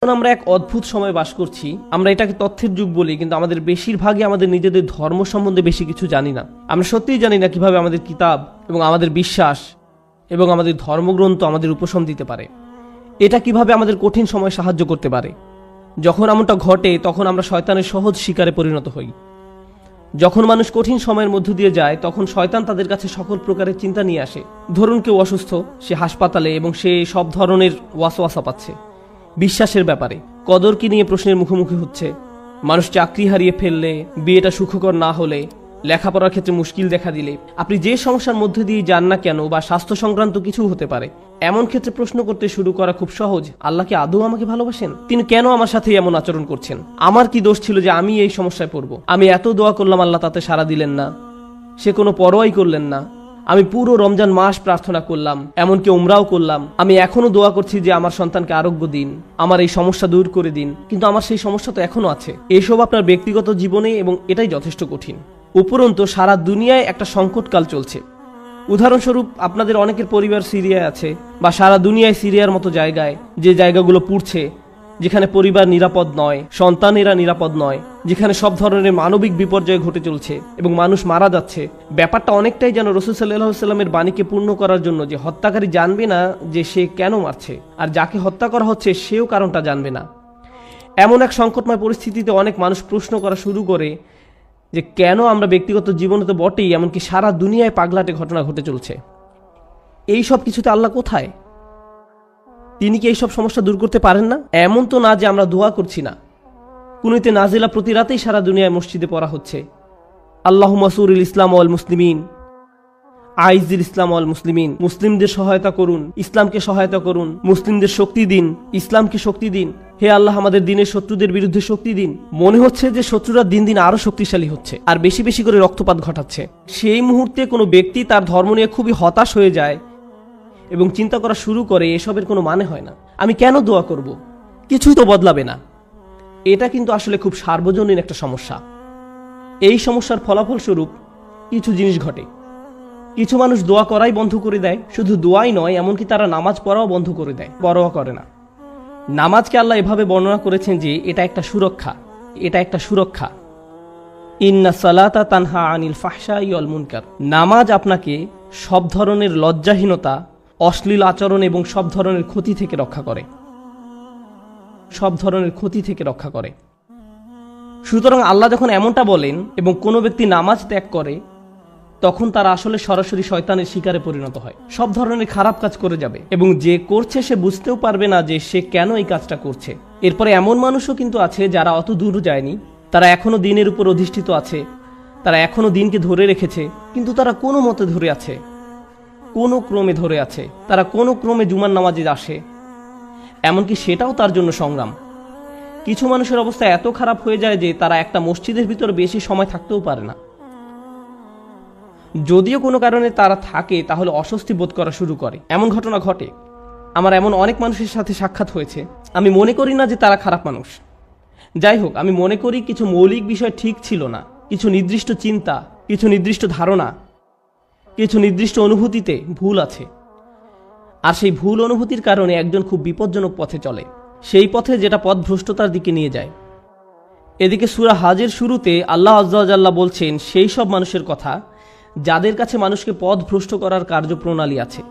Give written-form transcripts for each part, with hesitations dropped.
আমরা এক অদ্ভুত সময় বাস করছি। আমরা এটাকে তথ্যের যুগ বলি, কিন্তু আমাদের বেশিরভাগই আমাদের নিজেদের ধর্ম সম্বন্ধে বেশি কিছু জানি না। আমরা সত্যিই জানি না কিভাবে আমাদের কিতাব এবং আমাদের বিশ্বাস এবং আমাদের ধর্মগ্রন্থ আমাদের উপশম দিতে পারে। এটা কিভাবে আমাদের কঠিন সময় সাহায্য করতে পারে। যখন এমনটা ঘটে তখন আমরা শয়তানের সহজ শিকারে পরিণত হই। যখন মানুষ কঠিন সময়ের মধ্য দিয়ে যায় তখন শয়তান তাদের কাছে সকল প্রকারের চিন্তা নিয়ে আসে। ধরুন কেউ অসুস্থ, সে হাসপাতালে এবং সে সব ধরনের ওয়াসওয়াসা পাচ্ছে। বিশ্বাসের ব্যাপারে কদরকে নিয়ে প্রশ্নের মুখোমুখি হচ্ছে। মানুষ চাকরি হারিয়ে ফেললে, বিয়েটা সুখকর না হলে, লেখাপড়ার ক্ষেত্রে মুশকিল দেখা দিলে, আপনি যে সমস্যার মধ্যে দিয়ে যান না কেন, বা স্বাস্থ্য সংক্রান্ত কিছু হতে পারে, এমন ক্ষেত্রে প্রশ্ন করতে শুরু করা খুব সহজ। আল্লাহ কি আদৌ আমাকে ভালোবাসেন? তিনি কেন আমার সাথে এমন আচরণ করছেন? আমার কি দোষ ছিল যে আমি এই সমস্যায় পড়ব? আমি এত দোয়া করলাম, আল্লাহ তাতে সাড়া দিলেন না, সে কোনো পরোয়াই করলেন না। আমি পুরো রমজান মাস প্রার্থনা করলাম, এমনকি উমরাও করলাম। আমি এখনো দোয়া করছি যে আমার সন্তানকে আরোগ্য দিন, আমার এই সমস্যা দূর করে দিন, কিন্তু আমার সেই সমস্যা তো এখনো আছে। এসব আপনার ব্যক্তিগত জীবনে, এবং এটাই যথেষ্ট কঠিন। উপরন্তু সারা দুনিয়ায় একটা সংকটকাল চলছে। উদাহরণস্বরূপ, আপনাদের অনেকের পরিবার সিরিয়ায় আছে, বা সারা দুনিয়ায় সিরিয়ার মতো জায়গায়, যে জায়গাগুলো পুড়ছে, যেখানে পরিবার নিরাপদ নয়, সন্তানেরা নিরাপদ নয়, যেখানে সব ধরনের মানবিক বিপর্যয় ঘটে চলছে এবং মানুষ মারা যাচ্ছে। ব্যাপারটা অনেকটাই যেন রাসূল সাল্লাল্লাহু আলাইহি সাল্লামের বাণীকে পূর্ণ করার জন্য, যে হত্যাকারী জানবে না যে সে কেন মারছে, আর যাকে হত্যা করা হচ্ছে সেও কারণটা জানবে না। এমন এক সংকটময় পরিস্থিতিতে অনেক মানুষ প্রশ্ন করা শুরু করে যে কেন আমরা ব্যক্তিগত জীবনে তো বটেই, এমনকি সারা দুনিয়ায় পাগলাটে ঘটনা ঘটে চলছে। এই সব কিছুতে আল্লাহ কোথায়? তিনি কি এইসব সমস্যা দূর করতে পারেন না? এমন তো না যে আমরা দোয়া করছি না। কুনুতে নাজিলা প্রতি রাতেই সারা দুনিয়ায় মসজিদে পড়া হচ্ছে। আল্লাহুম্মা সুরিল ইসলাম ওয়াল মুসলিমিন, আইজিল ইসলাম ওয়াল মুসলিমিন। মুসলিমদের সহায়তা করুন, ইসলামকে সহায়তা করুন, মুসলিমদের শক্তি দিন, ইসলামকে শক্তি দিন। হে আল্লাহ, আমাদের দিনের শত্রুদের বিরুদ্ধে শক্তি দিন। মনে হচ্ছে যে শত্রুরা দিন দিন আরো শক্তিশালী হচ্ছে আর বেশি বেশি করে রক্তপাত ঘটাচ্ছে। সেই মুহূর্তে কোনো ব্যক্তি তার ধর্ম নিয়ে খুবই হতাশ হয়ে যায় এবং চিন্তা করা শুরু করে এসবের কোনো মানে হয় না, আমি কেন দোয়া করব, কিছুই তো বদলাবে না। এটা কিন্তু আসলে খুব সার্বজনীন একটা সমস্যা। এই সমস্যার ফলাফল স্বরূপ কিছু জিনিস ঘটে। কিছু মানুষ দোয়া করাই বন্ধ করে দেয়। শুধু দোয়াই নয়, এমনকি তারা নামাজ পড়াও বন্ধ করে দেয়, পরোয়া করে না। নামাজকে আল্লাহ এভাবে বর্ণনা করেছেন যে এটা একটা সুরক্ষা, এটা একটা সুরক্ষা। ইন্না সালাতা তানহা আনিল ফাহশাই ওয়াল মুনকার। নামাজ আপনাকে সব ধরনের লজ্জাহীনতা, অশ্লীল আচরণ এবং সব ধরনের ক্ষতি থেকে রক্ষা করে, সব ধরনের ক্ষতি থেকে রক্ষা করে। সুতরাং আল্লাহ যখন এমনটা বলেন এবং কোনো ব্যক্তি নামাজ ত্যাগ করে, তখন তারা আসলে সরাসরি শয়তানের শিকারে পরিণত হয়, সব ধরনের খারাপ কাজ করে যাবে এবং যে করছে সে বুঝতেও পারবে না যে সে কেন এই কাজটা করছে। এরপরে এমন মানুষও কিন্তু আছে যারা অত দূর যায়নি, তারা এখনো দিনের উপর অধিষ্ঠিত আছে, তারা এখনো দিনকে ধরে রেখেছে, কিন্তু তারা কোনো মতে ধরে আছে, কোনো ক্রমে ধরে আছে, তারা কোনো ক্রমে জুমার নামাজে আসে, এমনকি সেটাও তার জন্য সংগ্রাম। কিছু মানুষের অবস্থা এত খারাপ হয়ে যায় যে তারা একটা মসজিদের ভিতর বেশি সময় থাকতেও পারে না। যদিও কোনো কারণে তারা থাকে, তাহলে অস্বস্তি বোধ করা শুরু করে। এমন ঘটনা ঘটে। আমার এমন অনেক মানুষের সাথে সাক্ষাৎ হয়েছে। আমি মনে করি না যে তারা খারাপ মানুষ। যাই হোক, আমি মনে করি কিছু মৌলিক বিষয় ঠিক ছিল না, কিছু নির্দিষ্ট চিন্তা, কিছু নির্দিষ্ট ধারণা, কিছু নির্দিষ্ট অনুভূতিতে ভুল আছে। আর সেই ভুল অনুভূতির কারণে একজন খুব বিপজ্জনক পথে চলে, সেই পথে যেটা পথভ্রষ্টতার দিকে নিয়ে যায়। এদিকে সূরা হাজের শুরুতে আল্লাহ আযজা ওয়া জাল্লা বলছেন সেই সব মানুষের কথা যাদের কাছে মানুষকে পথভ্রষ্ট করার কার্যপ্রণালী আছে।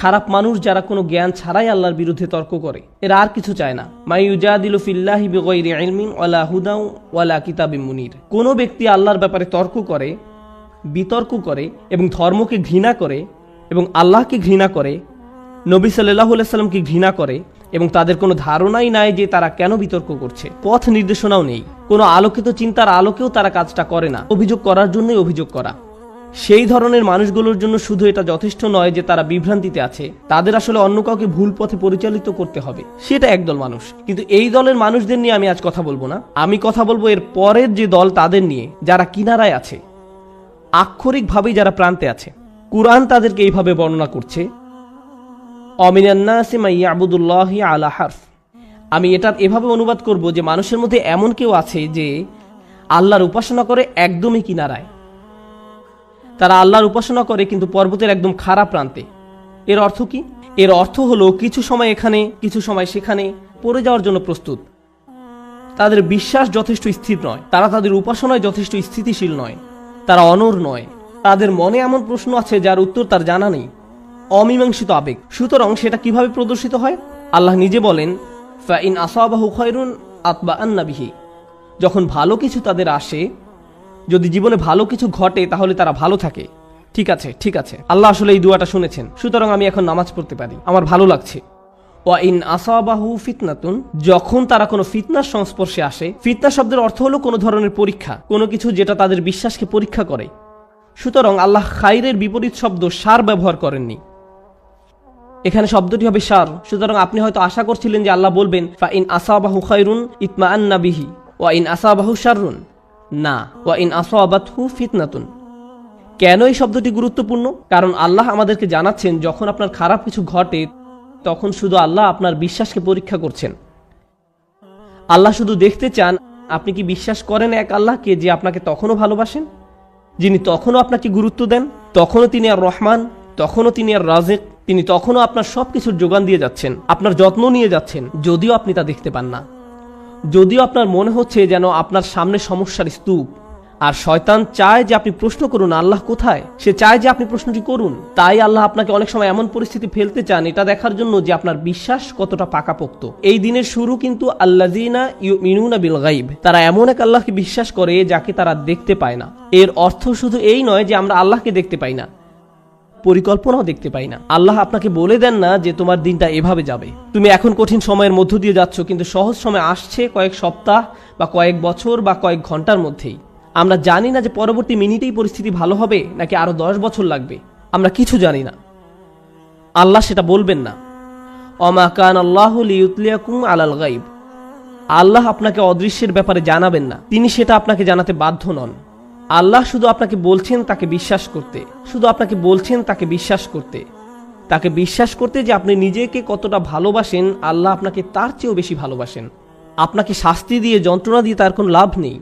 খারাপ মানুষ যারা কোনো জ্ঞান ছাড়াই আল্লাহর বিরুদ্ধে তর্ক করে, এরা আর কিছু চায় না। মা ইউজাদিলু ফিল্লাহি বিগাইরি ইলমিন ওয়ালা হুদাও ওয়ালা কিতাবিম মুনির। কোনো ব্যক্তি আল্লাহর ব্যাপারে তর্ক করে, বিতর্ক করে এবং ধর্মকে ঘৃণা করে এবং আল্লাহকে ঘৃণা করে, নবী সাল্লাল্লাহু আলাইহি সাল্লামকে ঘৃণা করে এবং তাদের কোনো ধারণাই নাই যে তারা কেন বিতর্ক করছে, পথ নির্দেশনাও নেই, কোনো আলোকিত চিন্তার আলোকেও তারা কাজটা করে না, অভিযোগ করার জন্যই অভিযোগ করা। সেই ধরনের মানুষগুলোর জন্য শুধু এটা যথেষ্ট নয় যে তারা বিভ্রান্তিতে আছে, তাদের আসলে অন্য কাউকে ভুল পথে পরিচালিত করতে হবে। সেটা একদল মানুষ। কিন্তু এই দলের মানুষদের নিয়ে আমি আজ কথা বলবো না। আমি কথা বলবো এর পরের যে দল, তাদের নিয়ে, যারা কিনারায় আছে, আক্ষরিকভাবেই যারা প্রান্তে আছে। কুরআন তাদেরকে এইভাবে বর্ণনা করছে, অমিনান নাসি মান ইয়াবুদুল্লাহি আলা হারফ। আমি এটা এভাবে অনুবাদ করব যে মানুষের মধ্যে এমন কেউ আছে যে আল্লাহর উপাসনা করে একদমই কিনারায়। তারা আল্লাহর উপাসনা করে কিন্তু পর্বতের একদম খারাপ প্রান্তে। এর অর্থ কি? এর অর্থ হলো কিছু সময় এখানে, কিছু সময় সেখানে, পড়ে যাওয়ার জন্য প্রস্তুত। তাদের বিশ্বাস যথেষ্ট স্থির নয়, তারা তাদের উপাসনায় যথেষ্ট স্থিতিশীল নয়, তারা অনড় নয়, তাদের মনে এমন প্রশ্ন আছে যার উত্তর তার জানা নেই, অমীমাংসিত আবেগ। সুতরাং সেটা কিভাবে প্রদর্শিত হয়? আল্লাহ নিজে বলেন, ফাইন আসাবাহু খায়রুন আতবাআন্না বিহি। যখন ভালো কিছু তাদের আসে, যদি জীবনে ভালো কিছু ঘটে, তাহলে তারা ভালো থাকে। ঠিক আছে, ঠিক আছে, আল্লাহ আসলে এই দুয়াটা শুনেছেন, সুতরাং আমি এখন নামাজ পড়তে পারি, আমার ভালো লাগছে। ওয়া ইন আসাবাহু ফিতনাতুন, যখন তারা কোনো ফিতনার সংস্পর্শে আসে, ফিতনা শব্দের অর্থ হলো কোনো ধরনের পরীক্ষা, কোনো কিছু যেটা তাদের বিশ্বাসকে পরীক্ষা করে। সুতরাং আল্লাহ খায়রের বিপরীত শব্দ শার ব্যবহার করেননি, এখানে শব্দটি হবে শার। সুতরাং আপনি হয়তো আশা করছিলেন যে আল্লাহ বলবেন ফা ইন আসাবাহু খায়রুন ইতমাআন্না বিহি ওয়া ইন আসাবাহু শাররুন। না, ওয়া ইন আসাবাতহু ফিতনাতুন। কেন এই শব্দটি গুরুত্বপূর্ণ? কারণ আল্লাহ আমাদেরকে জানাচ্ছেন, যখন আপনার খারাপ কিছু ঘটে, তখন শুধু আল্লাহ আপনার বিশ্বাসকে পরীক্ষা করছেন। আল্লাহ শুধু দেখতে চান আপনি কি বিশ্বাস করেন এক আল্লাহকে, যে আপনাকে তখনও ভালোবাসেন, যিনি তখনও আপনাকে গুরুত্ব দেন, তখনও তিনি আর রহমান, তখনও তিনি আর রাজিক, তিনি তখনও আপনার সবকিছুর যোগান দিয়ে যাচ্ছেন, আপনার যত্ন নিয়ে যাচ্ছেন, যদিও আপনি তা দেখতে পান না, যদিও আপনার মনে হচ্ছে যেন আপনার সামনে সমস্যার স্তূপ। আর শয়তান চায় যে আপনি প্রশ্ন করুন আল্লাহ কোথায়, সে চায় যে আপনি প্রশ্নটি করুন। তাই আল্লাহ আপনাকে অনেক সময় এমন পরিস্থিতি ফেলতে চান, এটা দেখার জন্য যে আপনার বিশ্বাস কতটা পাকাপোক্ত। এই দিনের শুরু কিন্তু আল্লাযীনা ইউমিনুনা বিল গায়ব, তারা এমন এক আল্লাহকে বিশ্বাস করে যাকে তারা দেখতে পায় না। এর অর্থ শুধু এই নয় যে আমরা আল্লাহকে দেখতে পাই না, পরিকল্পনাও দেখতে পাই না। আল্লাহ আপনাকে বলে দেন না যে তোমার দিনটা এভাবে যাবে, তুমি এখন কঠিন সময়ের মধ্য দিয়ে যাচ্ছ, কিন্তু সহজ সময় আসছে কয়েক সপ্তাহ বা কয়েক বছর বা কয়েক ঘন্টার মধ্যেই। আমরা জানি না যে পরবর্তী মিনিটেই পরিস্থিতি ভালো হবে নাকি আরো 10 বছর লাগবে, আমরা কিছু জানি না। আল্লাহ সেটা বলবেন না। ওমা কান আল্লাহু লিইউতলিয়াকুম আলাল গায়ব, আল্লাহ আপনাকে অদৃশ্যের ব্যাপারে জানাবেন না, তিনি সেটা আপনাকে জানাতে বাধ্য নন। আল্লাহ শুধু আপনাকে বলছেন তাকে বিশ্বাস করতে, শুধু আপনাকে বলছেন তাকে বিশ্বাস করতে, তাকে বিশ্বাস করতে যে আপনি নিজেকে কতটা ভালোবাসেন, আল্লাহ আপনাকে তার চেয়েও বেশি ভালোবাসেন। আপনাকে শাস্তি দিয়ে, যন্ত্রণা দিয়ে তার কোনো লাভ নেই,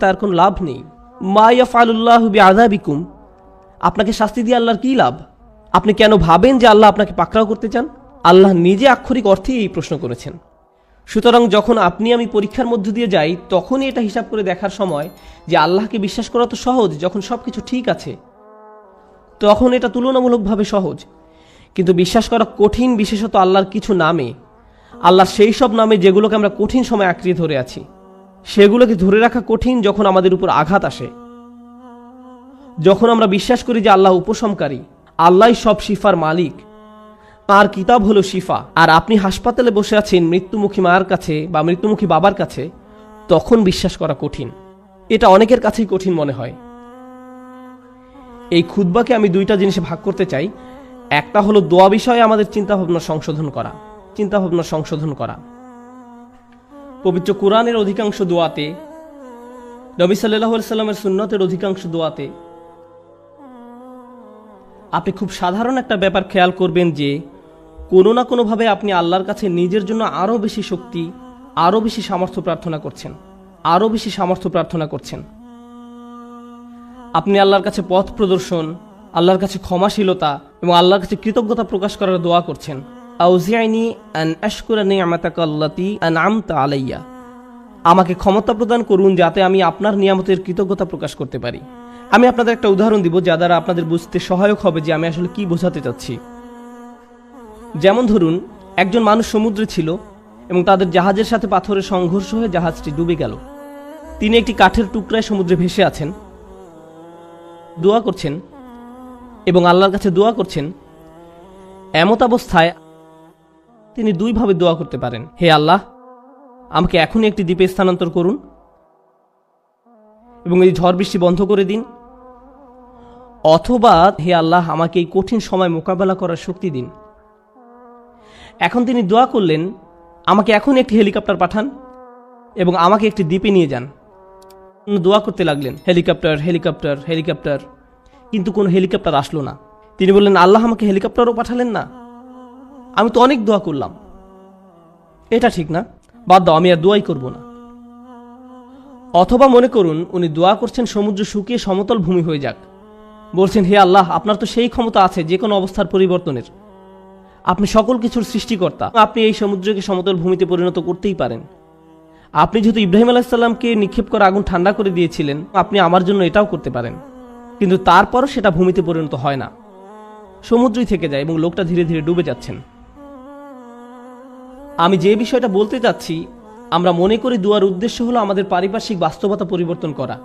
তার কোনো লাভ নেই। মা ইয়াফআলুল্লাহু বিআযাবিকুম, আপনাকে শাস্তি দিয়ে আল্লাহর কি লাভ? আপনি কেন ভাবেন যে আল্লাহ আপনাকে পাকড়াও করতে চান? আল্লাহ নিজে আক্ষরিক অর্থেই এই প্রশ্ন করেছেন। সুতরাং যখন আপনি আমি পরীক্ষার মধ্য দিয়ে যাই, তখনই এটা হিসাব করে দেখার সময় যে আল্লাহকে বিশ্বাস করা তো সহজ, যখন সবকিছু ঠিক আছে তখন এটা তুলনামূলকভাবে সহজ। কিন্তু বিশ্বাস করা কঠিন, বিশেষত আল্লাহর কিছু নামে, আল্লাহর সেই সব নামে যেগুলোকে আমরা কঠিন সময় আঁকড়িয়ে ধরে আছি, সেগুলোকে ধরে রাখা কঠিন যখন আমাদের উপর আঘাত আসে। যখন আমরা বিশ্বাস করি যে আল্লাহ উপশমকারী, আল্লাহই সব শিফার মালিক, তার কিতাব হলো শিফা, আর আপনি হাসপাতালে বসে আছেন মৃত্যুমুখী মায়ের কাছে বা মৃত্যুমুখী বাবার কাছে, তখন বিশ্বাস করা কঠিন। এটা অনেকের কাছেই কঠিন মনে হয়। এই খুতবাকে আমি দুইটা জিনিসে ভাগ করতে চাই। একটা হলো দোয়া বিষয়ে আমাদের চিন্তাভাবনা সংশোধন করা। পবিত্র কোরআনের অধিকাংশ দোয়াতে, নবী সাল্লাল্লাহু আলাইহি সাল্লামের সুন্নতের অধিকাংশ দোয়াতে আপনি খুব সাধারণ একটা ব্যাপার খেয়াল করবেন যে কোনো না কোনোভাবে আপনি আল্লাহর কাছে নিজের জন্য আরও বেশি শক্তি, আরও বেশি সামর্থ্য প্রার্থনা করছেন। আপনি আল্লাহর কাছে পথ প্রদর্শন, আল্লাহর কাছে ক্ষমাশীলতা এবং আল্লাহর কাছে কৃতজ্ঞতা প্রকাশ করার দোয়া করছেন। আউজিআইনি আন আশকুরা নি'মাতাকা আল্লাতী আন'আমতা আলাইয়া, আমাকে ক্ষমতা প্রদান করুন যাতে আমি আপনার নিয়ামতের কৃতজ্ঞতা প্রকাশ করতে পারি। আমি আপনাদের একটা উদাহরণ দিব যা দ্বারা আপনাদের বুঝতে সহায়ক হবে যে আমি আসলে কি বোঝাতে চাচ্ছি। যেমন ধরুন, একজন মানুষ সমুদ্রে ছিল এবং তাদের জাহাজের সাথে পাথরের সংঘর্ষ হয়ে জাহাজটি ডুবে গেল। তিনি একটি কাঠের টুকরায় সমুদ্রে ভেসে আছেন, দোয়া করছেন এবং আল্লাহর কাছে দোয়া করছেন। এমত অবস্থায় তিনি দুইভাবে দোয়া করতে পারেন। হে আল্লাহ, আমাকে এখনই একটি দ্বীপে স্থানান্তর করুন এবং এই ঝড় বৃষ্টি বন্ধ করে দিন, অথবা হে আল্লাহ, আমাকে এই কঠিন সময় মোকাবেলা করার শক্তি দিন। এখন তিনি দোয়া করলেন, আমাকে এখনই একটি হেলিকপ্টার পাঠান এবং আমাকে একটি দ্বীপে নিয়ে যান। দোয়া করতে লাগলেন, হেলিকপ্টার, কিন্তু কোনো হেলিকপ্টার আসলো না। তিনি বললেন, আল্লাহ, আমাকে হেলিকপ্টারও পাঠালেন না, আমি তো অনেক দোয়া করলাম, এটা ঠিক না, বাদ দাও, আমি আর দোয়াই করব না। অথবা মনে করুন উনি দোয়া করছেন সমুদ্র শুকিয়ে সমতল ভূমি হয়ে যাক, বলছেন, হে আল্লাহ, আপনার তো সেই ক্ষমতা আছে যে কোনো অবস্থার পরিবর্তনের, আপনি সকল কিছুর সৃষ্টিকর্তা। আপনি এই সমুদ্রকে সমতল ভূমিতে পরিণত করতেই পারেন। আপনি যেহেতু ইব্রাহিম আলাইহিসসালামকে নিক্ষেপ করা আগুন ঠান্ডা করে দিয়েছিলেন, আপনি আমার জন্য এটাও করতে পারেন। কিন্তু তারপরও সেটা ভূমিতে পরিণত হয় না, সমুদ্রই থেকে যায় এবং লোকটা ধীরে ধীরে ডুবে যাচ্ছেন। আমি যে বিষয়টা বলতে চাচ্ছি, আমরা মনে করি দোয়ার উদ্দেশ্য হলো আমাদের পারিপার্শ্বিক বাস্তবতা পরিবর্তন করা,